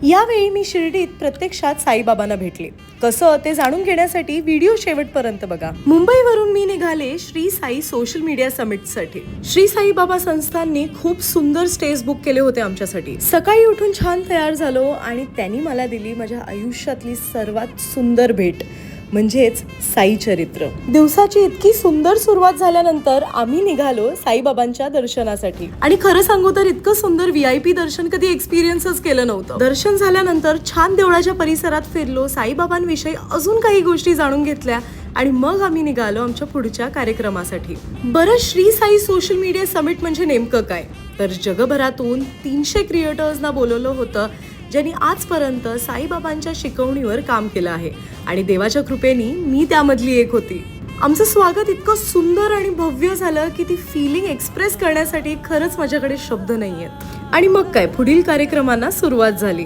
यावेळी मी शिर्डीत प्रत्यक्षात साईबाबांना भेटले. कसं ते जाणून घेण्यासाठी व्हिडिओ शेवटपर्यंत बघा. मुंबईवरून मी निघाले श्री साई सोशल मीडिया समिटसाठी. श्री साई बाबा संस्थांनी खूप सुंदर स्टेज बुक केले होते आमच्यासाठी. सकाळी उठून छान तयार झालो आणि त्यांनी मला दिली माझ्या आयुष्यातली सर्वात सुंदर भेट, म्हणजेच साई चरित्र. दिवसाची इतकी सुंदर सुरुवात झाल्यानंतर आम्ही निघालो साईबाबांच्या दर्शनासाठी. आणि खरं सांगू तर इतकं सुंदर VIP दर्शन कधी एक्सपिरियन्सच केलं नव्हतं. दर्शन झाल्यानंतर छान देवळाच्या परिसरात फिरलो, साईबाबांविषयी अजून काही गोष्टी जाणून घेतल्या आणि मग आम्ही निघालो आमच्या पुढच्या कार्यक्रमासाठी. बरं, Shri Sai social media summit म्हणजे नेमकं काय? तर जगभरातून 300 क्रिएटर्सना बोलवलं होतं, ज्यांनी आजपर्यंत साईबाबांच्या शिकवणीवर काम केलं आहे आणि देवाच्या कृपेने मी त्यामधली एक होती. आमचं स्वागत इतकं सुंदर आणि भव्य झालं की ती फिलिंग एक्सप्रेस करण्यासाठी खरंच माझ्याकडे शब्द नाहीयेत. आणि मग काय, पुढील कार्यक्रमांना सुरुवात झाली.